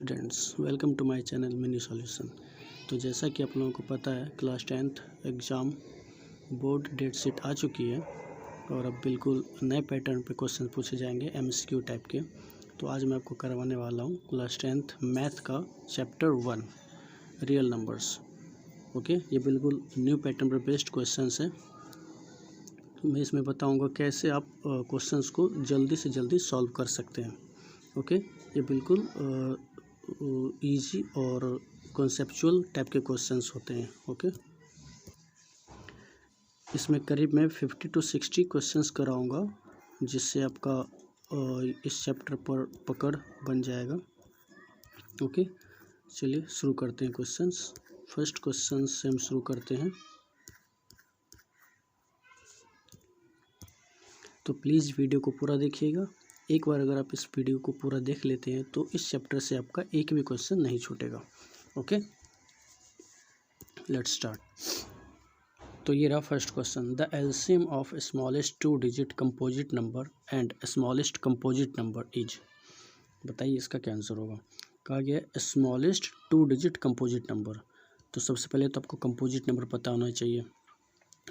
Students, welcome to my channel mini solution. तो जैसा कि आप लोगों को पता है, class 10th exam board date sheet आ चुकी है और अब बिल्कुल नए पैटर्न पे क्वेश्चन पूछे जाएंगे एमसीक्यू टाइप के। तो आज मैं आपको करवाने वाला हूँ क्लास 10th मैथ का चैप्टर 1 रियल नंबर्स। ओके, ये बिल्कुल न्यू पैटर्न पर बेस्ड क्वेश्चन है। मैं इसमें बताऊँगा कैसे आप क्वेश्चंस को जल्दी से जल्दी सॉल्व कर सकते हैं। ओके, ये बिल्कुल इजी और कॉन्सेप्चुअल टाइप के क्वेश्चंस होते हैं। ओके, इसमें करीब मैं 50 to 60 क्वेश्चंस कराऊंगा, जिससे आपका इस चैप्टर पर पकड़ बन जाएगा। ओके, चलिए शुरू करते हैं क्वेश्चंस। फर्स्ट क्वेश्चन से हम शुरू करते हैं। तो प्लीज़ वीडियो को पूरा देखिएगा। एक बार अगर आप इस वीडियो को पूरा देख लेते हैं तो इस चैप्टर से आपका एक भी क्वेश्चन नहीं छूटेगा। Okay, let's start. तो ये रहा first question. The LCM of smallest 2 digit composite number and smallest composite number is. बताइए इसका क्या आंसर होगा। कहा गया स्मॉलेस्ट 2 डिजिट कंपोजिट नंबर। तो सबसे पहले तो आपको कंपोजिट नंबर पता होना चाहिए।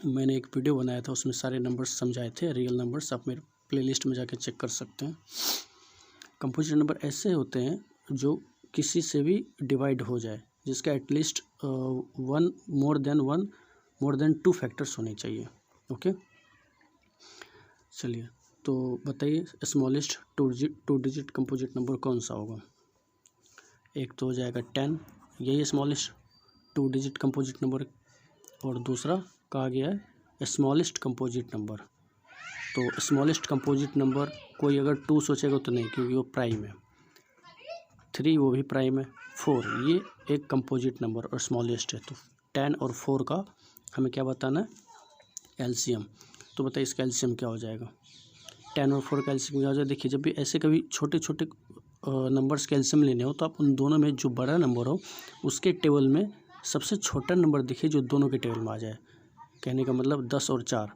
मैंने एक वीडियो बनाया था, उसमें सारे नंबर्स समझाए थे, रियल नंबर्स। आप मेरे प्लेलिस्ट में जाके चेक कर सकते हैं। कंपोजिट नंबर ऐसे होते हैं जो किसी से भी डिवाइड हो जाए, जिसका एटलीस्ट मोर देन 2 फैक्टर्स होने चाहिए। ओके, चलिए तो बताइए स्मॉलेस्ट 2 डिजिट कंपोजिट नंबर कौन सा होगा। एक तो हो जाएगा 10, यही स्मॉलेस्ट 2 डिजिट कंपोजिट नंबर। और दूसरा कहा गया है स्मॉलेस्ट कंपोजिट नंबर। तो स्मॉलेस्ट कंपोजिट नंबर कोई अगर 2 सोचेगा तो नहीं, क्योंकि वो प्राइम है। 3 वो भी प्राइम है। 4 ये एक कंपोजिट नंबर और स्मॉलेस्ट है। तो 10 और 4 का हमें क्या बताना है, एलसीएम। तो बताइए इसका एलसीएम क्या हो जाएगा। 10 और 4 का एलसीएम क्या हो जाएगा। देखिए, जब भी ऐसे कभी छोटे छोटे नंबर्स के एलसीएम लेने हो, तो आप उन दोनों में जो बड़ा नंबर हो उसके टेबल में सबसे छोटा नंबर दिखे जो दोनों के टेबल में आ जाए। कहने का मतलब 10 और 4।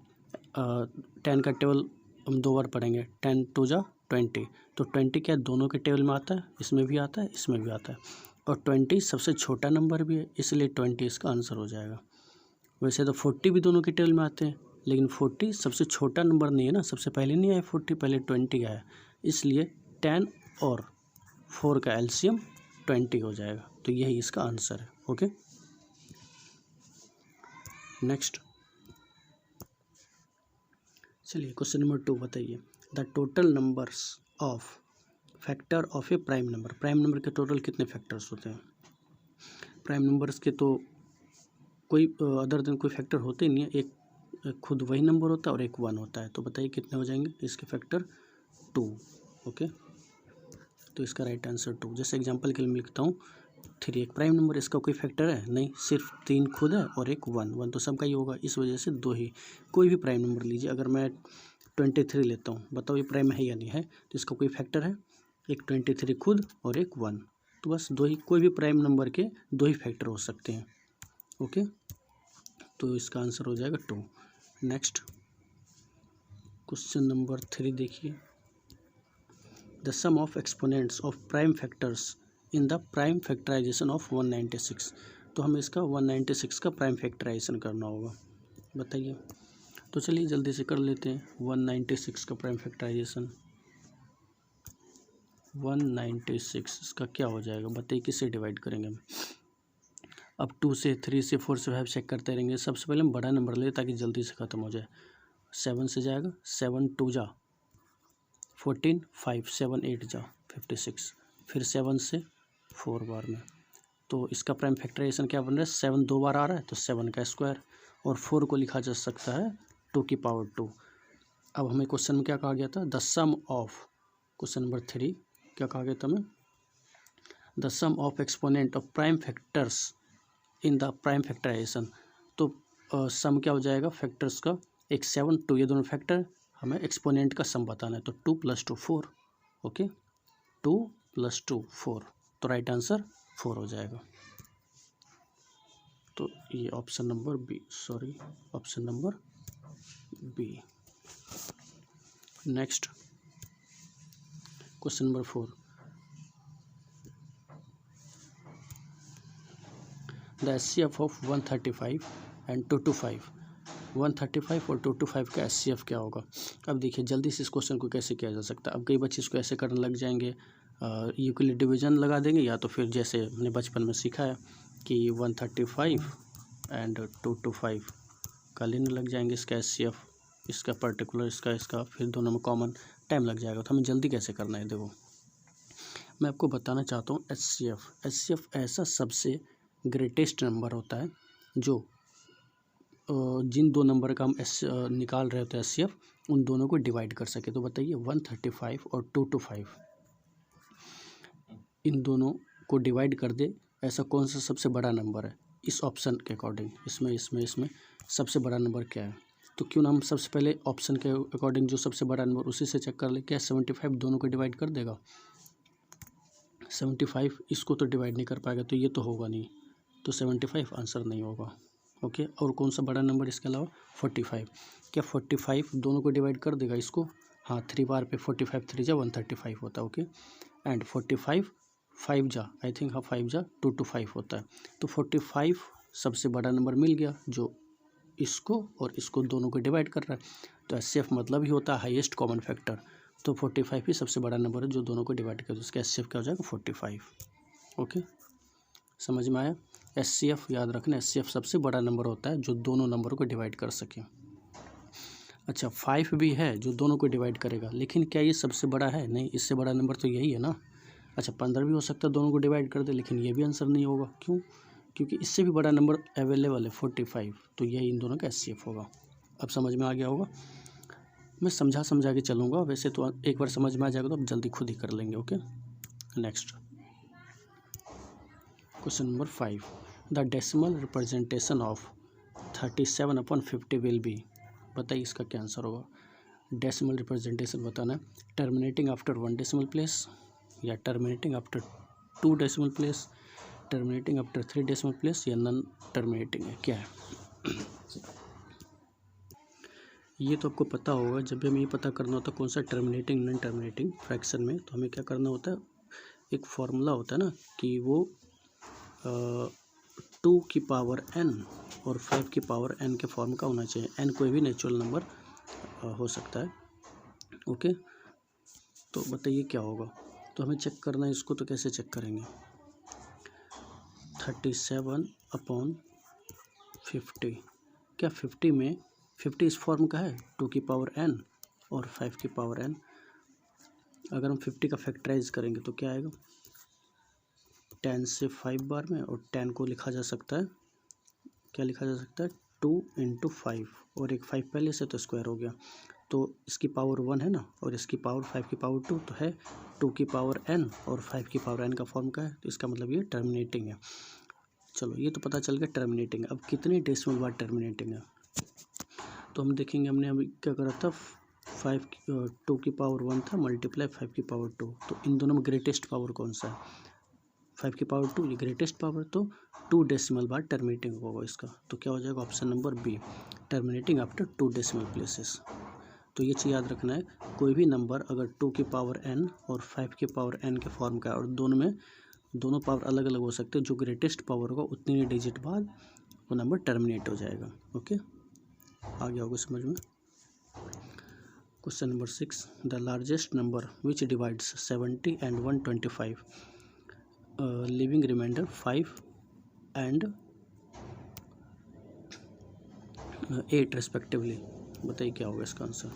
10 का टेबल हम 2 बार पढ़ेंगे। 10 2 जा 20। तो 20 क्या दोनों के टेबल में आता है, इसमें भी आता है, इसमें भी आता है। और 20 सबसे छोटा नंबर भी है, इसलिए 20 इसका आंसर हो जाएगा। वैसे तो 40 भी दोनों के टेबल में आते हैं, लेकिन 40 सबसे छोटा नंबर नहीं है ना, सबसे पहले नहीं आया 40, पहले 20 आया। इसलिए 10 और 4 का एलसीएम 20 हो जाएगा। तो यही इसका आंसर है। ओके, नेक्स्ट चलिए क्वेश्चन नंबर 2 बताइए। The total numbers of factor of A prime number. Prime number के टोटल कितने फैक्टर्स होते हैं। प्राइम नंबर्स के तो कोई अदर देन कोई फैक्टर होते ही नहीं है। एक खुद वही नंबर होता है और एक 1 होता है। तो बताइए कितने हो जाएंगे इसके फैक्टर। 2। ओके, तो इसका राइट आंसर 2। जैसे एग्जांपल के लिए मैं लिखता हूँ 3 एक प्राइम नंबर, इसका कोई फैक्टर है नहीं, सिर्फ 3 खुद है और एक 1 तो सबका ही होगा, इस वजह से 2 ही। कोई भी प्राइम नंबर लीजिए, अगर मैं 23 लेता हूँ, बताओ ये प्राइम है या नहीं है। तो इसका कोई फैक्टर है, एक 23 खुद और एक 1। तो बस 2 ही, कोई भी प्राइम नंबर के 2 ही फैक्टर हो सकते हैं। ओके, तो इसका आंसर हो जाएगा 2। नेक्स्ट क्वेश्चन नंबर 3 देखिए। The sum of exponents of prime factors in the prime factorisation of 196। तो हमें इसका 196 का प्राइम फैक्टराइजेशन करना होगा। बताइए, तो चलिए जल्दी से कर लेते हैं 196 का प्राइम फैक्टराइजेशन। 196 इसका क्या हो जाएगा, बताइए किससे डिवाइड करेंगे हम। अब 2 से 3 से 4 से 5 चेक करते रहेंगे। सबसे पहले हम बड़ा नंबर ले ताकि जल्दी से ख़त्म हो जाए। 7 से जाएगा, 7 2 जा 14, 5 7 8 जा 56, फिर 7 से 4 बार में। तो इसका प्राइम फैक्टराइजेशन क्या बन रहा है, 7 2 बार आ रहा है तो 7 का स्क्वायर, और 4 को लिखा जा सकता है 2 की पावर 2। अब हमें क्वेश्चन में क्या कहा गया था, the sum of, question number 3 क्या कहा गया था हमें, the sum of exponent of prime factors in the prime factorisation. तो सम क्या हो जाएगा फैक्टर्स का, एक 7 2, ये दोनों फैक्टर, हमें एक्सपोनेंट का सम बताना है। तो 2 + 2 4। ओके, 2 + 2 4, तो राइट आंसर 4 हो जाएगा। तो ये option number B, sorry option number B. Next question number 4। The HCF of 135 and 225। 135 और 225 का एचसीएफ क्या होगा। अब देखिए जल्दी से इस क्वेश्चन को कैसे किया जा सकता है। अब कई बच्चे इसको ऐसे करने लग जाएंगे, यूक्लिड डिवीजन लगा देंगे, या तो फिर जैसे हमने बचपन में सीखा है कि 135 एंड 225 का लेने लग जाएंगे इसका एचसीएफ, इसका पर्टिकुलर, इसका फिर दोनों में कॉमन, टाइम लग जाएगा। तो हमें जल्दी कैसे करना है, देखो मैं आपको बताना चाहता हूँ एचसीएफ ऐसा सबसे ग्रेटेस्ट नंबर होता है जो जिन दो नंबर का हम निकाल रहे होते हैं एचसीएफ, उन दोनों को डिवाइड कर सके। तो बताइए 135 और 225 इन दोनों को डिवाइड कर दे, ऐसा कौन सा सबसे बड़ा नंबर है इस ऑप्शन के अकॉर्डिंग। इसमें सबसे बड़ा नंबर क्या है। तो क्यों ना हम सबसे पहले ऑप्शन के अकॉर्डिंग जो सबसे बड़ा नंबर उसी से चेक कर ले। क्या 75 दोनों को डिवाइड कर देगा। 75 इसको तो डिवाइड नहीं कर पाएगा, तो ये तो होगा नहीं, तो 75 आंसर नहीं होगा। ओके, और कौन सा बड़ा नंबर इसके अलावा 45। क्या 45 दोनों को डिवाइड कर देगा इसको। हाँ, 3 बार पे 45 3 जा 135 होता है। ओके, एंड 45 5 जा आई थिंक, हाँ 5 जा 225 होता है। तो 45 सबसे बड़ा नंबर मिल गया जो इसको और इसको दोनों को डिवाइड कर रहा है। तो एचसीएफ मतलब ही होता है हाईएस्ट कॉमन फैक्टर। तो 45 ही सबसे बड़ा नंबर है जो दोनों को डिवाइड करे, तो इसका एचसीएफ क्या हो जाएगा 45। ओके, समझ में आया। एचसीएफ याद रखना, एचसीएफ सबसे बड़ा नंबर होता है जो दोनों नंबरों को डिवाइड कर सके। अच्छा 5 भी है जो दोनों को डिवाइड करेगा, लेकिन क्या ये सबसे बड़ा है, नहीं, इससे बड़ा नंबर तो यही है ना। अच्छा 15 भी हो सकता है दोनों को डिवाइड कर दे, लेकिन ये भी आंसर नहीं होगा। क्यों, क्योंकि इससे भी बड़ा नंबर अवेलेबल है 45, तो यही इन दोनों का एचसीएफ होगा। अब समझ में आ गया होगा। मैं समझा के चलूँगा, वैसे तो एक बार समझ में आ जाएगा तो आप जल्दी खुद ही कर लेंगे। Okay, next question number 5। The decimal representation of 37/50 will be. बताइए इसका क्या आंसर होगा। डेसिमल रिप्रेजेंटेशन बताना है, टर्मिनेटिंग आफ्टर 1 डेसिमल प्लेस, या terminating after 2 decimal place, terminating after 3 decimal place, या नॉन टर्मिनेटिंग है, क्या है। ये तो आपको पता होगा, जब भी हमें ये पता करना होता है कौन सा टर्मिनेटिंग नॉन टर्मिनेटिंग फ्रैक्शन में, तो हमें क्या करना होता है, एक फॉर्मूला होता है ना कि वो 2 की पावर n और 5 की पावर n के फॉर्म का होना चाहिए। n कोई भी नेचुरल नंबर हो सकता है। ओके, तो बताइए क्या होगा। तो हमें चेक करना है इसको, तो कैसे चेक करेंगे। 37/50, क्या 50 में 50 इस फॉर्म का है 2 की पावर n और 5 की पावर n। अगर हम 50 का फैक्टराइज करेंगे तो क्या आएगा, 10 से 5 बार में, और 10 को लिखा जा सकता है, क्या लिखा जा सकता है 2 × 5, और एक 5 पहले से तो स्क्वायर हो गया, तो इसकी पावर 1 है ना, और इसकी पावर 5 की पावर 2, तो है 2 की पावर n और 5 की पावर n का फॉर्म का है, तो इसका मतलब ये टर्मिनेटिंग है। चलो ये तो पता चल गया टर्मिनेटिंग। अब कितने डेसिमल बाद टर्मिनेटिंग है, तो हम देखेंगे। हमने अभी क्या करा था, 2 की पावर 1 था मल्टीप्लाई 5 की पावर 2, तो इन दोनों में ग्रेटेस्ट पावर कौन सा है, 5 की पावर 2, ये ग्रेटेस्ट पावर, तो 2 डेसिमल बाद टर्मिनेटिंग होगा इसका। तो क्या हो जाएगा option number B, terminating after 2 decimal places. तो ये चीज़ याद रखना है, कोई भी नंबर अगर 2 की पावर n और 5 की पावर n के फॉर्म का है, और दोनों पावर अलग अलग हो सकते हैं, जो ग्रेटेस्ट पावर होगा उतनी ही डिजिट बाद वो नंबर टर्मिनेट हो जाएगा। ओके, आ गया होगा समझ में। Question number 6। The largest number which divides 70 and 125 leaving remainder 5 and 8 respectively. बताइए क्या होगा इसका आंसर।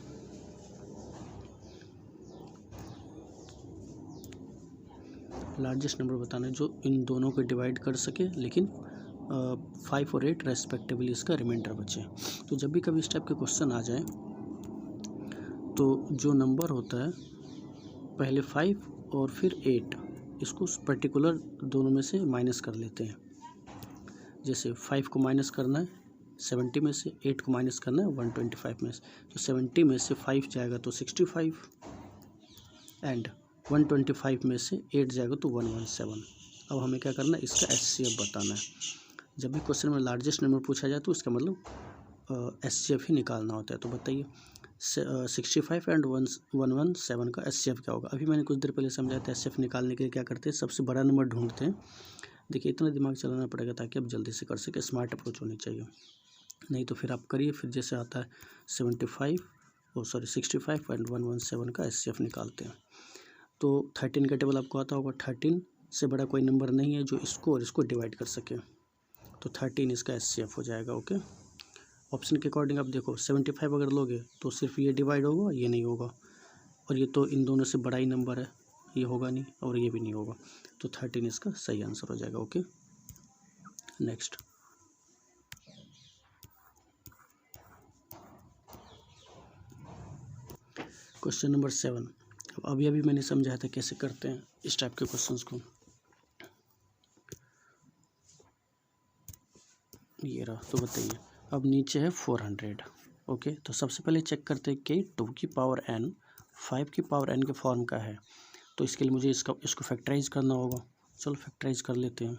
लार्जेस्ट नंबर बताना है जो इन दोनों को डिवाइड कर सके, लेकिन 5 और 8 रेस्पेक्टिवली इसका रिमाइंडर बचे। तो जब भी कभी इस टाइप के क्वेश्चन आ जाए, तो जो नंबर होता है पहले 5 और फिर 8, इसको पर्टिकुलर दोनों में से माइनस कर लेते हैं। जैसे 5 को माइनस करना है 70 में से, 8 को माइनस करना है 125 में से, तो 70 में से 5 जाएगा तो 65, एंड 125 में से 8 जाएगा तो 117। अब हमें क्या करना है, इसका एचसीएफ बताना है। जब भी क्वेश्चन में लार्जेस्ट नंबर पूछा जाए तो इसका मतलब एचसीएफ ही निकालना होता है। तो बताइए 65 एंड 117 का एचसीएफ क्या होगा। अभी मैंने कुछ देर पहले समझाया था, एचसीएफ निकालने के लिए क्या करते हैं, सबसे बड़ा नंबर ढूंढते हैं, देखिए इतना दिमाग चलाना पड़ेगा ताकि आप जल्दी से कर सके, स्मार्ट अप्रोच होनी चाहिए, नहीं तो फिर आप करिए। फिर जैसे आता है 65 एंड 117 का SCF निकालते हैं। तो 13 का टेबल आपको आता होगा, 13 से बड़ा कोई नंबर नहीं है जो इसको और इसको डिवाइड कर सके, तो 13 इसका SCF हो जाएगा। ओके, ऑप्शन के अकॉर्डिंग आप देखो 75 अगर लोगे तो सिर्फ ये डिवाइड होगा, ये नहीं होगा, और ये तो इन दोनों से बड़ा ही नंबर है, ये होगा नहीं और ये भी नहीं होगा, तो 13 इसका सही आंसर हो जाएगा। Okay, next question number 7। अभी मैंने समझाया था कैसे करते हैं इस टाइप के क्वेश्चंस को। ये रहा, तो बताइए अब नीचे है 400। ओके, तो सबसे पहले चेक करते हैं कि 2 की पावर n 5 की पावर n के फॉर्म का है, तो इसके लिए मुझे इसको फैक्टराइज करना होगा। चलो फैक्टराइज कर लेते हैं।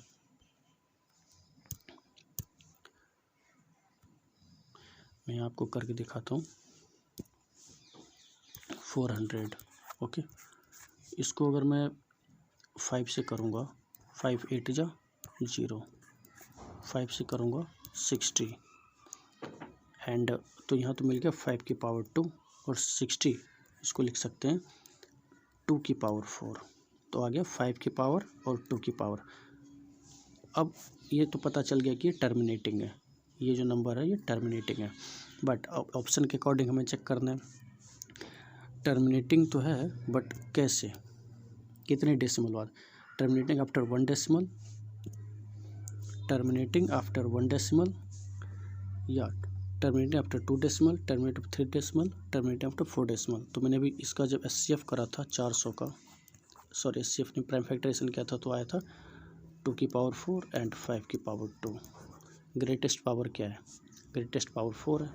मैं आपको करके दिखाता हूँ। 400। ओके, इसको अगर मैं 5 से करूँगा, 5 8 जा 0, 5 से करूँगा 60 एंड तो यहाँ तो मिल गया 5 की पावर 2 और 60 इसको लिख सकते हैं 2 की पावर 4, तो आ गया 5 की पावर और 2 की पावर। अब ये तो पता चल गया कि ये टर्मिनेटिंग है, ये जो नंबर है ये टर्मिनेटिंग है, बट ऑप्शन के अकॉर्डिंग हमें चेक करना है। टर्मिनेटिंग तो है बट कैसे, कितने डेसिमल बाद, terminating after 1 decimal, terminating after 1 decimal, या terminating after 2 decimal, terminating after 3 decimal, terminating after 4 decimal. तो मैंने अभी इसका जब SCF करा था 400 का, सॉरी SCF ने प्राइम फैक्टराइजेशन किया था, तो आया था 2 की पावर 4 एंड 5 की पावर 2। ग्रेटेस्ट पावर क्या है, ग्रेटेस्ट पावर 4 है,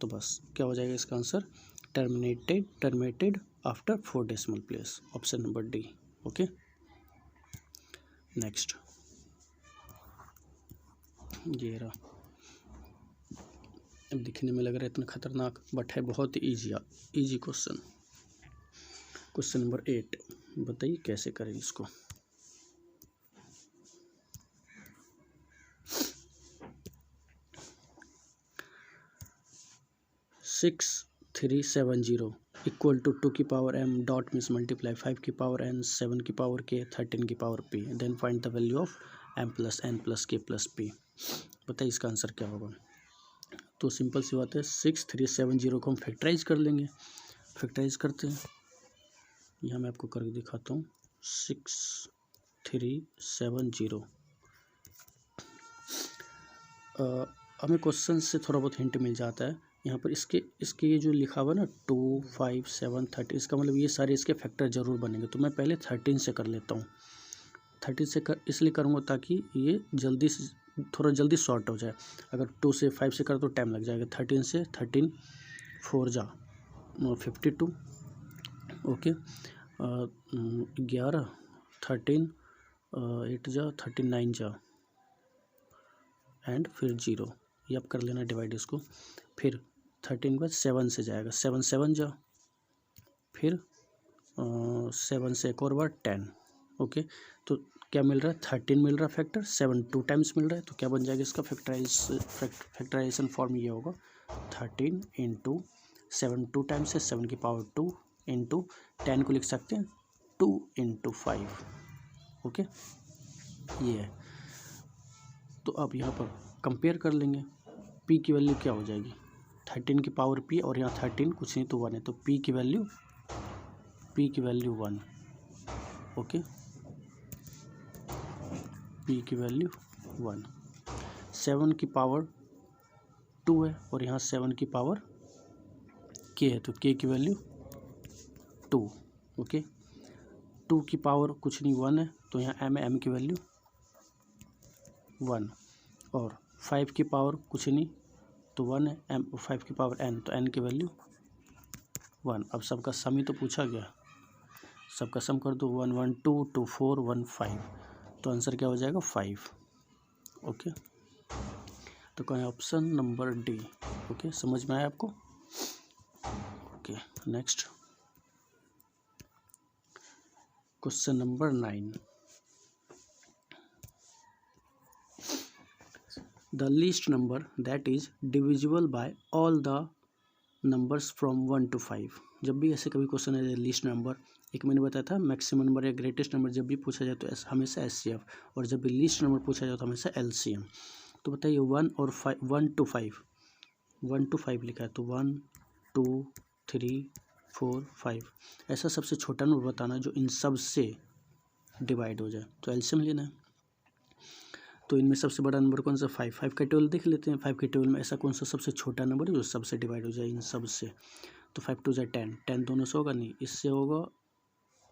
तो बस क्या हो जाएगा इसका answer, terminated after 4 decimal place, option number D. Okay, next ये रहा। अब दिखने में लग रहा है इतना खतरनाक, बट है बहुत इजी क्वेश्चन। क्वेश्चन नंबर 8, बताइए कैसे करें इसको। सिक्स 370 इक्वल टू 2 की power m dot means multiply 5 की पावर n 7 की पावर k 13 की power p, then find the value of m plus n plus k plus p। बताइए इसका आंसर क्या होगा। तो सिंपल सी बात है, 6370 को हम फैक्टराइज कर लेंगे। फैक्टराइज करते हैं, यहाँ मैं आपको करके दिखाता हूँ। 6370 हमें क्वेश्चन से थोड़ा बहुत हिंट मिल जाता है। यहाँ पर इसके ये जो लिखा हुआ ना 2 5 7 30, इसका मतलब ये सारे इसके फैक्टर जरूर बनेंगे। तो मैं पहले 13 से कर लेता हूँ। 13 से इसलिए करूँगा ताकि ये थोड़ा जल्दी शॉर्ट हो जाए। अगर 2 से 5 से कर तो टाइम लग जाएगा। 13 से 13 4 जा 52, ओके, 11 13 8 जा 39 जा एंड फिर 0, ये आप कर लेना डिवाइड इसको। फिर 13 के बाद 7 से जाएगा, 7 7 जा, फिर 7 से एक और बार 10। ओके, तो क्या मिल रहा है, 13 मिल रहा है फैक्टर, 7 2 टाइम्स मिल रहा है, तो क्या बन जाएगा इसका फैक्टराइजेशन फॉर्म ये होगा 13 इंटू 7 2 टाइम्स है 7 की पावर 2 इंटू 10 को लिख सकते हैं 2 इंटू 5। ओके, ये है। तो अब यहाँ पर कंपेयर कर लेंगे, p की वैल्यू क्या हो जाएगी, 13 की पावर p और यहाँ 13 कुछ नहीं तो 1 है, तो p की वैल्यू 1। ओके, p की वैल्यू 1। 7 की पावर 2 है और यहाँ 7 की पावर k है, तो k की वैल्यू 2। ओके, 2 की पावर कुछ नहीं 1 है, तो यहाँ m की वैल्यू 1, और 5 की पावर कुछ नहीं तो 1 है, 5 की पावर n, तो n की वैल्यू 1। अब सबका सम ही तो पूछा गया, सबका सम कर दो, 1 1 2 2 4 1 5, तो आंसर क्या हो जाएगा 5। ओके, तो कहें ऑप्शन नंबर डी। ओके, समझ में आया आपको। Okay, next question number 9। The least number that is divisible by all the numbers from 1 to 5। जब भी ऐसे कभी क्वेश्चन है लीस्ट नंबर, एक मैंने बताया था मैक्सिमम नंबर या ग्रेटेस्ट नंबर जब भी पूछा जाए तो हमेशा SCF, और जब भी लीस्ट नंबर पूछा जाए तो हमेशा LCM। तो बताइए 1 और 5, 1 to 5, 1 to 5 लिखा है तो 1 2 3 4 5, ऐसा सबसे छोटा नंबर बताना जो इन सब से डिवाइड हो जाए, तो LCM लेना है। तो इनमें सबसे बड़ा नंबर कौन सा? 5। 5 का टेबल देख लेते हैं। 5 के टेबल में ऐसा कौन सा सबसे छोटा नंबर है जो सबसे डिवाइड हो जाए इन सब से? तो 5 2 जा 10, 10 दोनों से होगा नहीं, इससे होगा,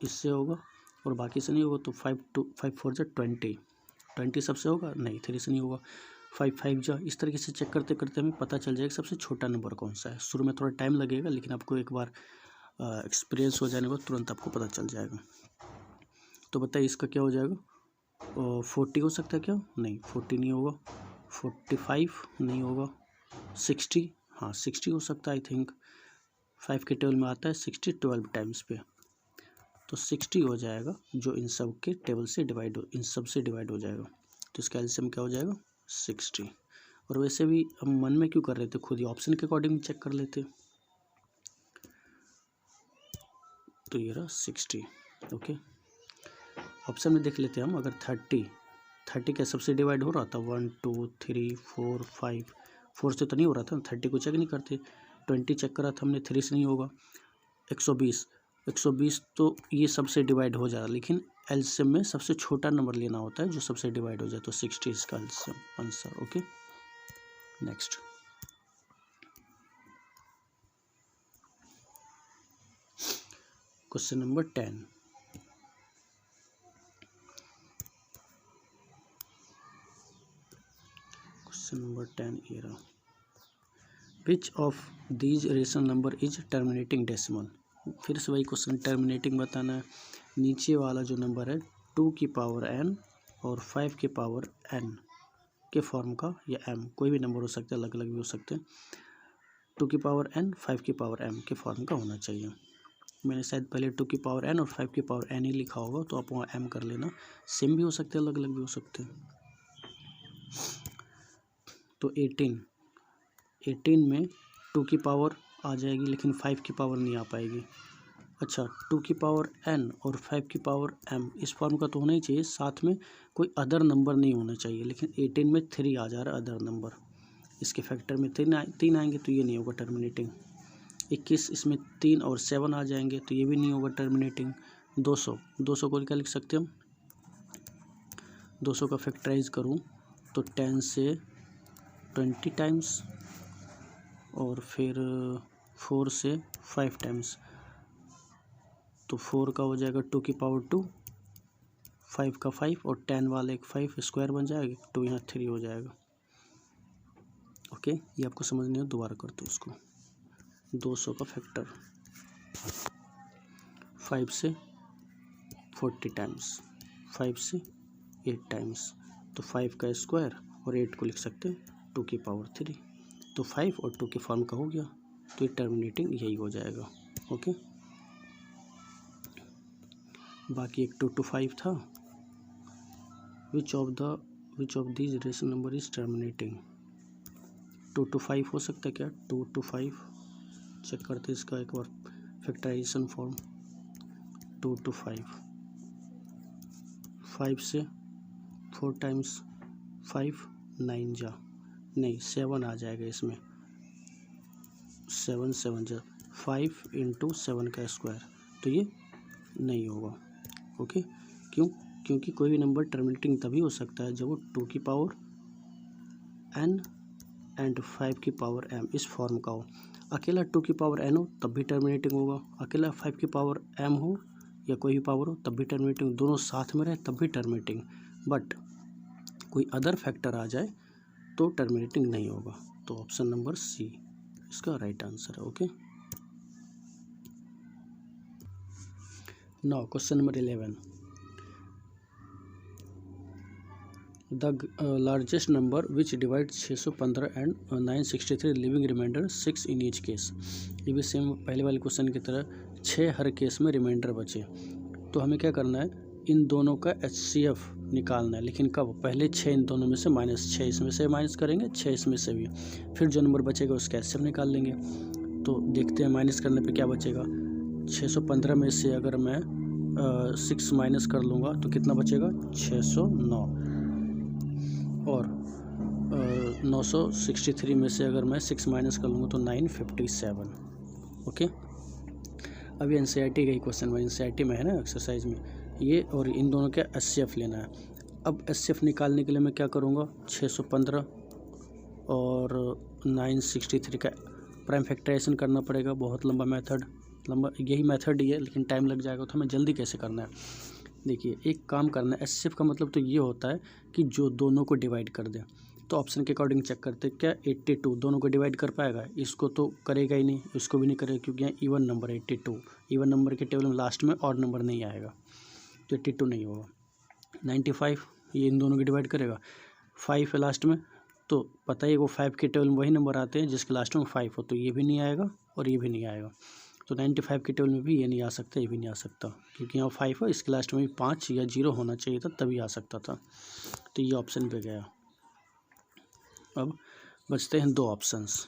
इससे होगा और बाकी से नहीं होगा। तो 5 4 जा 20, 20 सबसे होगा नहीं, 3 से नहीं होगा। 5 5 जा, इस तरीके से चेक करते करते हमें पता चल जाएगा सबसे छोटा नंबर कौन सा है। शुरू में थोड़ा टाइम लगेगा लेकिन आपको एक बार एक्सपीरियंस हो जाने के बाद तुरंत आपको पता चल जाएगा। तो बताइए इसका क्या हो जाएगा? 40 हो सकता है क्या? नहीं, 40 नहीं होगा। 45 नहीं होगा। 60, हाँ 60 हो सकता है आई थिंक। 5 के टेबल में आता है 60 12 टाइम्स पे, तो 60 हो जाएगा जो इन सब के टेबल से डिवाइड हो, इन सब से डिवाइड हो जाएगा। तो इसका एलसीएम क्या हो जाएगा? 60। और वैसे भी हम मन में क्यों कर रहे थे, खुद ही ऑप्शन के अकॉर्डिंग चेक कर लेते। तो ये रहा 60। ओके, ऑप्शन में देख लेते हैं हम। अगर 30 क्या सबसे डिवाइड हो रहा था? 1 2 3 4 5, 4 से तो नहीं हो रहा था, 30 को चेक नहीं करते। 20 चेक करा था हमने, 3 से नहीं होगा। 120 तो ये सबसे डिवाइड हो जाएगा, लेकिन एलसीएम में सबसे छोटा नंबर लेना होता है जो सबसे डिवाइड हो जाए। तो 60 इसका LCM answer. Okay, next question number 10। Number 10 ये रहा। Which of these rational number is terminating decimal? फिर से वही क्वेश्चन, टर्मिनेटिंग बताना है। नीचे वाला जो नंबर है 2 की पावर n और 5 की पावर n के फॉर्म का, या m कोई भी नंबर हो सकता है, अलग अलग भी हो सकते हैं। 2 की पावर n 5 की पावर m के फॉर्म का होना चाहिए। मैंने शायद पहले 2 की पावर n और 5 की पावर n ही लिखा होगा, तो आप वहाँ m कर लेना। सेम भी हो सकते हैं, अलग अलग भी हो सकते हैं। तो 18 में 2 की पावर आ जाएगी लेकिन 5 की पावर नहीं आ पाएगी। अच्छा, 2 की पावर n और 5 की पावर m इस फॉर्म का तो होना ही चाहिए, साथ में कोई अदर नंबर नहीं होना चाहिए। लेकिन 18 में 3 आ जा रहा है अदर नंबर, इसके फैक्टर में 3 आएंगे तो ये नहीं होगा टर्मिनेटिंग। 21 इसमें 3 और 7 आ जाएंगे तो ये भी नहीं होगा टर्मिनेटिंग। 200 को क्या लिख सकते हम? 200 का फैक्टराइज करूँ तो 10 से 20 टाइम्स और फिर 4 से 5 टाइम्स, तो 4 का हो जाएगा 2 की पावर 2, 5 का 5 और 10 वाला एक 5 स्क्वायर बन जाएगा, 2 यहाँ 3 हो जाएगा। ओके, ये आपको समझ नहीं है, दोबारा करते हैं उसको। 200 का फैक्टर 5 से 40 टाइम्स, 5 से 8 टाइम्स, तो 5 का स्क्वायर और 8 को लिख सकते हैं 2 की पावर 3, तो 5 और 2 के फॉर्म का हो गया, तो ये टर्मिनेटिंग यही हो जाएगा। ओके, बाकी एक 2 to 5 था। Which of these rational number is terminating? 2 to 5 हो सकता है क्या? 2 to 5 चेक करते इसका एक बार फैक्टराइजेशन फॉर्म। 2 to 5 से 4 टाइम्स 5 9 जा, नहीं 7 आ जाएगा इसमें, 7 7 जा 5 × 7 का स्क्वायर, तो ये नहीं होगा। ओके, क्यों? क्योंकि कोई भी नंबर टर्मिनेटिंग तभी हो सकता है जब वो 2 की पावर n एंड 5 की पावर m इस फॉर्म का हो। अकेला 2 की पावर n हो तब भी टर्मिनेटिंग होगा, अकेला 5 की पावर m हो या कोई भी पावर हो तब भी टर्मिनेटिंग, दोनों साथ में रहे तब भी टर्मिनेटिंग, बट कोई अदर फैक्टर आ जाए तो टर्मिनेटिंग नहीं होगा। तो ऑप्शन नंबर सी इसका राइट आंसर है। Okay, now question number 11। The largest number which divide 615 and 963 leaving remainder 6 in each case. ये भी सेम पहले वाले क्वेश्चन की तरह 6 हर केस में रिमाइंडर बचे। तो हमें क्या करना है, इन दोनों का HCF निकालना है, लेकिन कब? पहले 6 इन दोनों में से माइनस 6 इसमें से माइनस करेंगे, 6 इसमें से भी, फिर जो नंबर बचेगा उसका एचसीएफ निकाल लेंगे। तो देखते हैं माइनस करने पे क्या बचेगा। 615 में से अगर मैं 6 माइनस कर लूँगा तो कितना बचेगा? 609। और 963 में से अगर मैं 6 माइनस कर लूँगा तो 957। ओके, अभी एनसीईआरटी का ही क्वेश्चन में, एनसीईआरटी में है ना एक्सरसाइज में ये, और इन दोनों का एचसीएफ लेना है। अब एचसीएफ निकालने के लिए मैं क्या करूँगा? 615 और 963 का प्राइम फैक्टराइजेशन करना पड़ेगा। बहुत लंबा मेथड, यही मेथड ही है, लेकिन टाइम लग जाएगा। तो हमें जल्दी कैसे करना है? देखिए, एक काम करना है, एचसीएफ का मतलब तो ये होता है कि जो दोनों को डिवाइड कर दे। तो ऑप्शन के अकॉर्डिंग चेक करते हैं, क्या 82 दोनों को डिवाइड कर पाएगा? इसको तो करेगा ही नहीं, इसको भी नहीं करेगा, क्योंकि यहाँ इवन नंबर है 82। इवन नंबर के टेबल में लास्ट में ऑड नंबर नहीं आएगा, तो 82 नहीं होगा। 95 ये इन दोनों को डिवाइड करेगा, 5 है लास्ट में, तो पता ही है वो 5 के टेबल में वही नंबर आते हैं जिसके लास्ट में 5 हो, तो ये भी नहीं आएगा और ये भी नहीं आएगा। तो 95 के टेबल में भी ये नहीं आ सकता, ये भी नहीं आ सकता, क्योंकि यहाँ 5 है, इसके लास्ट में भी 5 या 0 होना चाहिए था, तभी आ सकता था। तो ये ऑप्शन पे गया। अब बचते हैं 2 ऑप्शंस,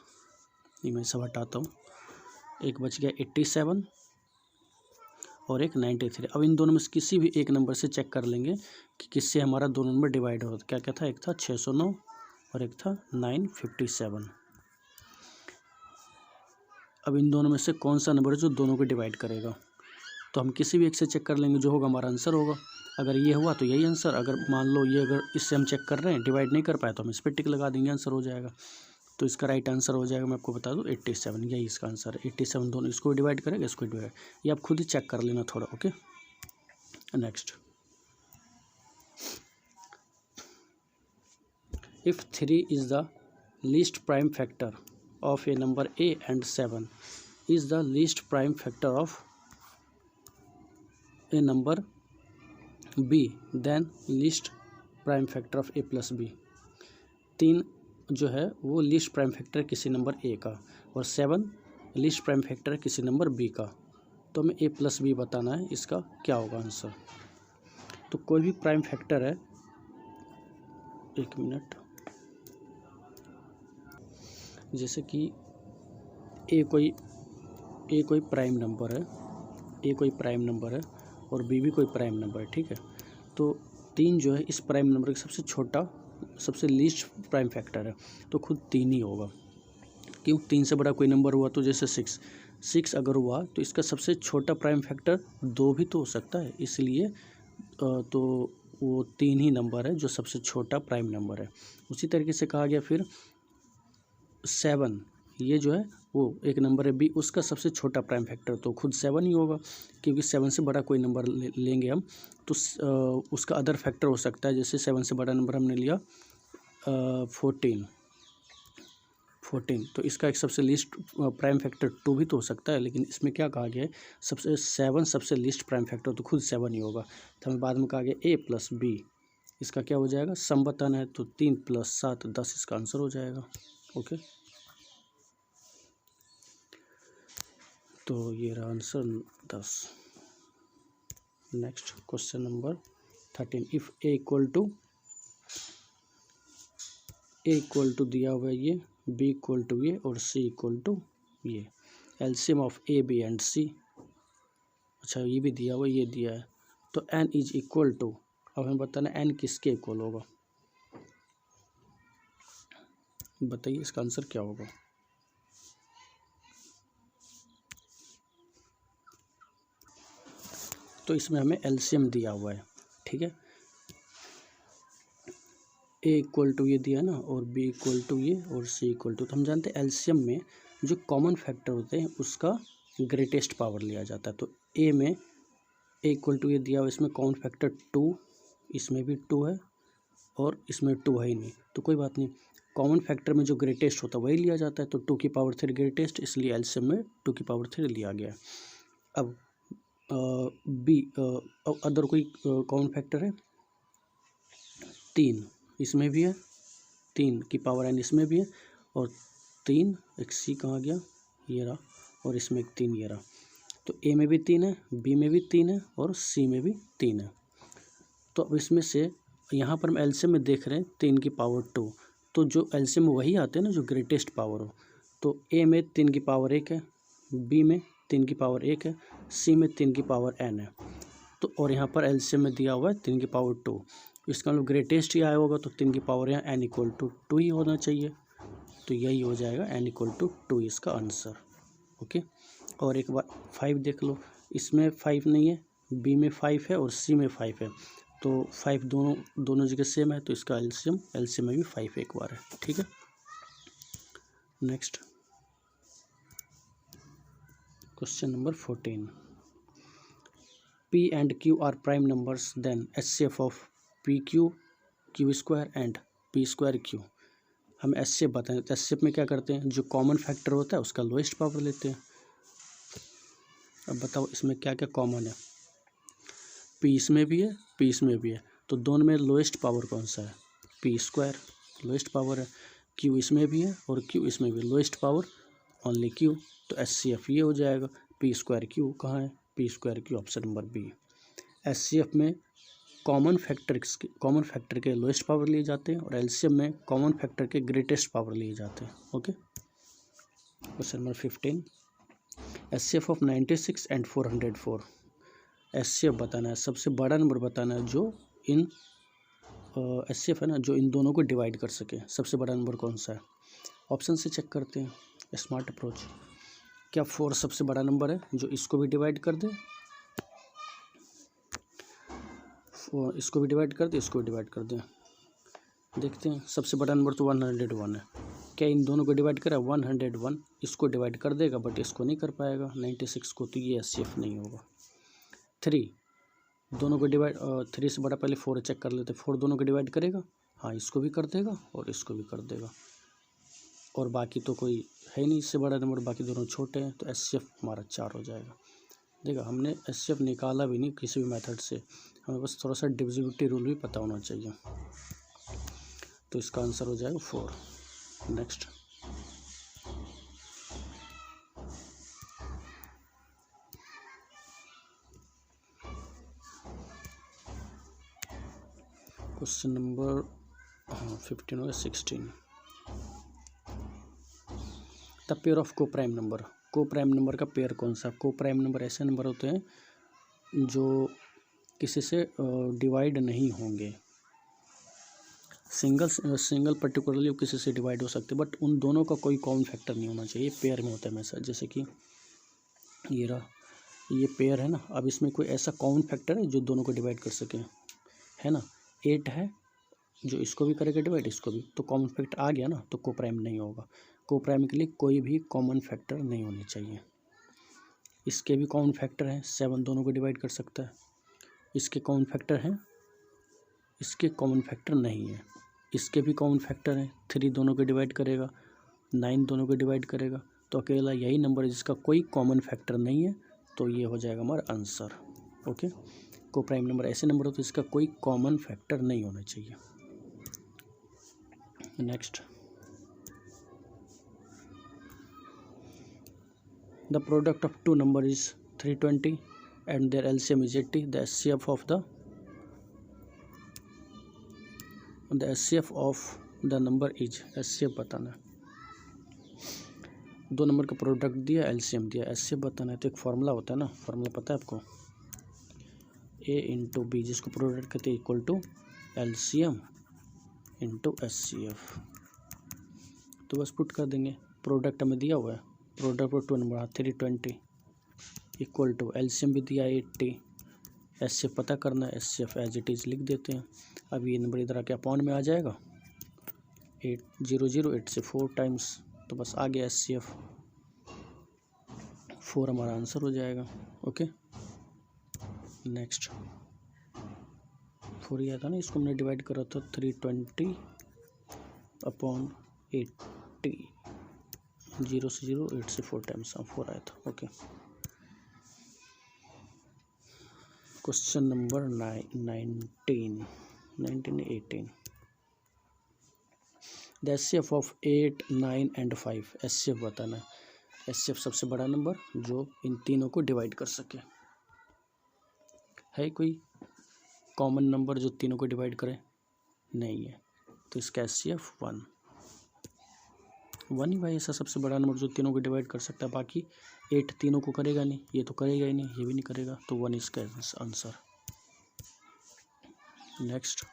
ये मैं सब हटाता हूँ। एक बच गया 87 और एक 93। अब इन दोनों में से किसी भी एक नंबर से चेक कर लेंगे कि किससे हमारा दोनों नंबर डिवाइड हो। क्या क्या था? एक था 609 और एक था 957। अब इन दोनों में से कौन सा नंबर है जो दोनों को डिवाइड करेगा? तो हम किसी भी एक से चेक कर लेंगे, जो होगा हमारा आंसर होगा। अगर ये हुआ तो यही आंसर, अगर मान लो ये अगर इससे हम चेक कर रहे हैं डिवाइड नहीं कर पाए तो हम इस पर टिक लगा देंगे, आंसर हो जाएगा। तो इसका राइट आंसर हो जाएगा, मैं आपको बता दूं 87, यही इसका आंसर है। 87 दोनों इसको डिवाइड करेगा, इसको डिवाइड, ये आप खुद ही चेक कर लेना थोड़ा। Okay, next, if 3 is the least prime factor of a number a and 7 is the least prime factor of a number b, then least prime factor of a plus b। 3 जो है वो least prime factor है किसी number a का, और 7 least prime factor है किसी number b का। तो हमें a प्लस b बताना है, इसका क्या होगा आंसर। तो कोई भी प्राइम फैक्टर है, एक मिनट, जैसे कि ए कोई प्राइम नंबर है, ए कोई प्राइम नंबर है और बी भी कोई प्राइम नंबर है, ठीक है। तो 3 जो है इस प्राइम नंबर का सबसे छोटा, सबसे लीस्ट प्राइम फैक्टर है, तो खुद 3 ही होगा। क्यों? 3 से बड़ा कोई नंबर हुआ तो जैसे 6 अगर हुआ तो इसका सबसे छोटा प्राइम फैक्टर 2 भी तो हो सकता है, इसलिए तो वो 3 ही नंबर है जो सबसे छोटा प्राइम नंबर है। उसी तरीके से कहा गया फिर 7, ये जो है वो एक नंबर है बी, उसका सबसे छोटा प्राइम फैक्टर तो खुद 7 ही होगा, क्योंकि 7 से बड़ा कोई नंबर लेंगे हम तो उसका अदर फैक्टर हो सकता है। जैसे 7 से बड़ा नंबर हमने लिया 14, तो इसका एक सबसे लीस्ट प्राइम फैक्टर 2 भी तो हो सकता है, लेकिन इसमें क्या कहा गया है, 7 सबसे लीस्ट प्राइम फैक्टर, तो खुद 7 ही होगा। तो हमें बाद में कहा गया a प्लस बी, इसका क्या हो जाएगा, सम बताना है, तो 3 + 7 10 इसका आंसर हो जाएगा। ओके, तो ये रहा answer 10। Next question number 13, if A equal to दिया हुआ है ये, बी इक्वल टू ये और सी इक्वल टू ये, LCM of A B and C, अच्छा ये भी दिया हुआ, ये दिया है, तो एन इज इक्वल टू, अब हमें बताना एन किसके इक्वल होगा, बताइए इसका आंसर क्या होगा। तो इसमें हमें एलसीएम दिया हुआ है, ठीक है, ए इक्वल टू ये दिया ना, और बी इक्वल टू ये और सी इक्वल टू, तो हम जानते हैं एलसीएम में जो कॉमन फैक्टर होते हैं उसका ग्रेटेस्ट पावर लिया जाता है। तो ए में ए इक्वल टू ये दिया हुआ, इसमें कॉमन फैक्टर 2, इसमें भी 2 है और इसमें 2 है ही नहीं, तो कोई बात नहीं, कॉमन फैक्टर में जो ग्रेटेस्ट होता है वही लिया जाता है, तो 2 की पावर 3 ग्रेटेस्ट, इसलिए एलसीएम में 2 की पावर 3 लिया गया। अब बी अदर कोई कॉमन फैक्टर है 3, इसमें भी है, 3 की पावर n इसमें भी है, और 3 एक सी कहाँ गया, ये रहा, और इसमें एक 3 ये रहा। तो ए में भी 3 है, बी में भी 3 है और सी में भी 3 है। तो अब इसमें से यहाँ पर हम एलसीएम में देख रहे हैं 3 की पावर 2, तो जो एलसीएम वही आते हैं ना जो ग्रेटेस्ट पावर हो। तो ए में 3 की पावर 1 है, बी में 3 की पावर 1 है, सी में 3 की पावर n है। तो और यहाँ पर एलसीएम में दिया हुआ है 3 की पावर 2, इसका मतलब ग्रेटेस्ट ही आया होगा, तो 3 की पावर यहाँ n इक्वल टू 2 ही होना चाहिए। तो यही हो जाएगा n इक्वल टू 2 इसका आंसर। ओके, और एक बार 5 देख लो, इसमें 5 नहीं है, बी में 5 है और सी में 5 है, तो 5 दोनों जगह सेम है, तो इसका एलसीएम में भी 5 एक बार है। ठीक है, next question number 14। P and Q are prime numbers, then HCF of PQ, Q square and P square Q। हम HCF बताएं तो HCF में क्या करते हैं, जो कॉमन फैक्टर होता है उसका लोएस्ट पावर लेते हैं। अब बताओ इसमें क्या क्या कॉमन है। P इसमें भी है, P इसमें भी है, तो दोनों में लोएस्ट पावर कौन सा है, P स्क्वायर लोएस्ट पावर है। Q इसमें भी है और Q इसमें भी, लोएस्ट पावर ओनली Q, तो HCF ये हो जाएगा। P स्क्वायर Q कहाँ है, P square Q option number B. HCF में कॉमन फैक्टर के लोएस्ट पावर लिए जाते हैं और एलसीएम में कॉमन फैक्टर के ग्रेटेस्ट पावर लिए जाते हैं। Okay, question number 15। HCF of 96 and 404। HCF बताना है, सबसे बड़ा नंबर बताना है जो इन HCF है ना, जो इन दोनों को डिवाइड कर सके। सबसे बड़ा नंबर कौन सा है, ऑप्शन से चेक करते हैं, स्मार्ट अप्रोच। क्या 4 सबसे बड़ा नंबर है जो इसको भी डिवाइड कर दे, इसको भी डिवाइड कर दे, इसको भी डिवाइड कर दे। देखते हैं, सबसे बड़ा नंबर तो 101 है, क्या इन दोनों को डिवाइड करा, 101 इसको डिवाइड कर देगा बट इसको नहीं कर पाएगा 96 को, तो ये HCF नहीं होगा। 3 दोनों को डिवाइड, 3 से बड़ा पहले 4 चेक कर लेते, 4 दोनों को डिवाइड करेगा, हाँ इसको भी कर देगा और इसको भी कर देगा, और बाकी तो कोई है नहीं इससे बड़ा नंबर, बाकी दोनों छोटे हैं, तो HCF हमारा 4 हो जाएगा। देखा, हमने HCF निकाला भी नहीं किसी भी मेथड से, हमें बस थोड़ा सा डिविजिबिलिटी रूल भी पता होना चाहिए, तो इसका आंसर हो जाएगा 4। नेक्स्ट क्वेश्चन नंबर 15 और 16। द पेयर ऑफ को प्राइम नंबर। को प्राइम नंबर का पेयर कौन सा, को प्राइम नंबर ऐसे नंबर होते हैं जो किसी से डिवाइड नहीं होंगे, सिंगल पर्टिकुलरली किसी से डिवाइड हो सकते, बट उन दोनों का कोई कॉमन फैक्टर नहीं होना चाहिए, पेयर में होता है हमेशा। जैसे कि ये रहा, ये पेयर है ना, अब इसमें कोई ऐसा कॉमन फैक्टर है जो दोनों को डिवाइड कर सके, है ना। 8 है जो इसको भी करेगा डिवाइड, इसको भी, तो कॉमन फैक्टर आ गया ना, तो को प्राइम नहीं होगा। को प्राइम के लिए कोई भी कॉमन फैक्टर नहीं होनी चाहिए। इसके भी कॉमन फैक्टर हैं, 7 दोनों को डिवाइड कर सकता है, इसके कॉमन फैक्टर हैं, इसके कॉमन फैक्टर नहीं है। इसके भी कॉमन फैक्टर हैं, 3 दोनों को डिवाइड करेगा, 9 दोनों को डिवाइड करेगा, तो अकेला यही नंबर है जिसका कोई कॉमन फैक्टर नहीं है, तो ये हो जाएगा हमारा answer. Okay, coprime number ऐसे नंबर हो तो इसका कोई कॉमन फैक्टर नहीं होना चाहिए। Next, the product of 2 number is 320 and their LCM is 80। The HCF of the number is, HCF बताना है। 2 नंबर का प्रोडक्ट दिया, एलसीएम दिया, HCF बताना है। तो एक फार्मूला होता है ना, फार्मूला पता है आपको, A इंटू बी, जिसको प्रोडक्ट कहते हैं, equal to LCM into HCF। तो बस पुट कर देंगे, प्रोडक्ट हमें दिया हुआ है, प्रोडक्ट पर 2 नंबर 320 इक्वल टू LCM भी दिया 80, HCF पता करना है, HCF एज इट इज़ लिख देते हैं। अब ये नंबर इधर आके अपॉन में आ जाएगा, 8 से 4 टाइम्स, तो बस आ गया HCF, 4 हमारा आंसर हो जाएगा। ओके, नेक्स्ट 4 ही आता ना, इसको हमने डिवाइड करा था 320 अपॉन 80, 0 से 0, 8 से 4 टाइम्स, 4 आया था। Okay, question number 19, 18। The HCF of 8, 9 and 5। HCF बताना है, HCF सबसे बड़ा नंबर जो इन तीनों को डिवाइड कर सके। है कोई कॉमन नंबर जो तीनों को डिवाइड करे, नहीं है, तो इसका HCF 1 ही भाई ऐसा सबसे बड़ा नंबर जो तीनों को डिवाइड कर सकता है। बाकी 8 तीनों को करेगा नहीं, ये तो करेगा ही नहीं, ये भी नहीं करेगा, तो 1 इसका answer. Next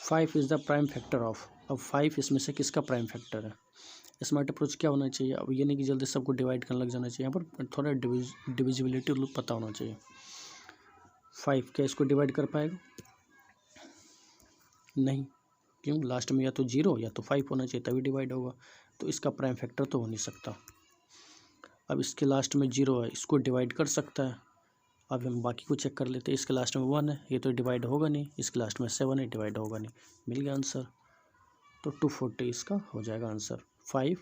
5 is the prime factor of. अब 5 इसमें से किसका प्राइम फैक्टर है। स्मार्ट अप्रोच क्या होना चाहिए, अब ये नहीं कि जल्दी सबको डिवाइड करने लग जाना चाहिए, यहाँ पर थोड़ा डिविजिबिलिटी रूल पता होना चाहिए। 5 क्या इसको डिवाइड कर पाएगा, नहीं, क्यों, लास्ट में या तो 0 या तो 5 होना चाहिए तभी डिवाइड होगा, तो इसका प्राइम फैक्टर तो हो नहीं सकता। अब इसके लास्ट में 0 है, इसको डिवाइड कर सकता है। अब हम बाकी को चेक कर लेते हैं, इसके लास्ट में 1 है, ये तो डिवाइड होगा नहीं, इसके लास्ट में 7 है, डिवाइड होगा नहीं, मिल गया आंसर। तो 240 इसका हो जाएगा आंसर। 5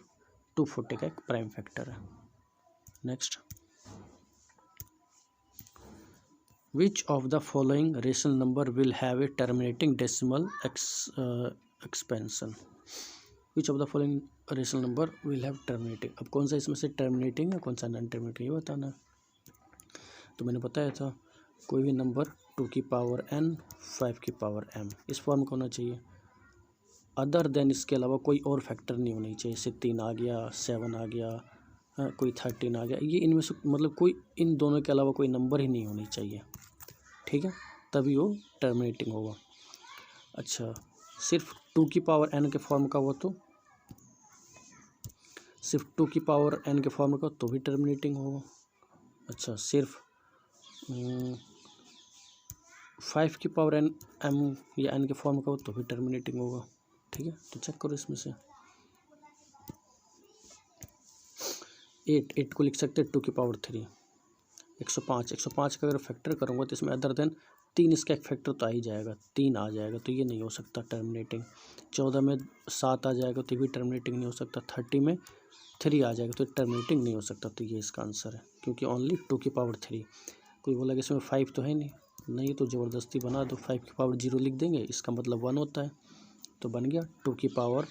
240 का एक प्राइम फैक्टर है। Next, which of the following rational number will have a terminating decimal expansion. Which of the following rational number will have terminating, अब कौन सा इसमें से टर्मिनेटिंग है कौन सा नॉन टर्मिनेटिंग ये बताना। तो मैंने बताया था कोई भी नंबर 2 की पावर n 5 की पावर m इस फॉर्म का होना चाहिए, अदर देन इसके अलावा कोई और फैक्टर नहीं होनी चाहिए। 16 आ गया, 7 आ गया, कोई 13 आ गया, ये इनमें से मतलब कोई इन दोनों के अलावा कोई नंबर ही नहीं होनी चाहिए, ठीक है, तभी वो टर्मिनेटिंग होगा। अच्छा, सिर्फ 2 की पावर n के फॉर्म का हो तो, सिर्फ 2 की पावर n के फॉर्म का तो भी टर्मिनेटिंग होगा। अच्छा, सिर्फ 5 की पावर n m या n के फॉर्म का हो तो भी टर्मिनेटिंग होगा, ठीक है। तो चेक करो इसमें से 8 को लिख सकते हैं 2 की पावर 3, 105 का अगर फैक्टर करूँगा तो इसमें अदर देन 3 इसका एक फैक्टर तो आ ही जाएगा, 3 आ जाएगा, तो ये नहीं हो सकता टर्मिनेटिंग। 14 में 7 आ जाएगा तो ये भी टर्मिनेटिंग नहीं हो सकता। 30 में 3 आ जाएगा तो टर्मिनेटिंग नहीं हो सकता, तो ये इसका आंसर है, क्योंकि ओनली 2 की पावर 3। कोई बोला कि इसमें 5 तो है नहीं, तो ज़बरदस्ती बना दो, 5 की पावर 0 लिख देंगे, इसका मतलब 1 होता है, तो बन गया 2 की पावर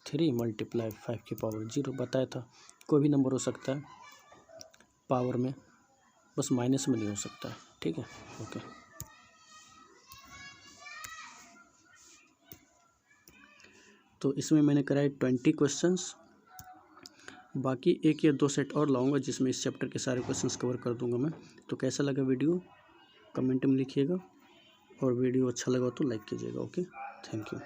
3 मल्टीप्लाई 5 की पावर 0। बताया था कोई भी नंबर हो सकता है पावर में, बस माइनस में नहीं हो सकता है, ठीक है, ओके। तो इसमें मैंने कराए 20 क्वेश्चंस, बाकी 1 या 2 सेट और लाऊंगा जिसमें इस चैप्टर के सारे क्वेश्चंस कवर कर दूंगा मैं। तो कैसा लगा वीडियो कमेंट में लिखिएगा, और वीडियो अच्छा लगा तो लाइक कीजिएगा, ओके, थैंक यू।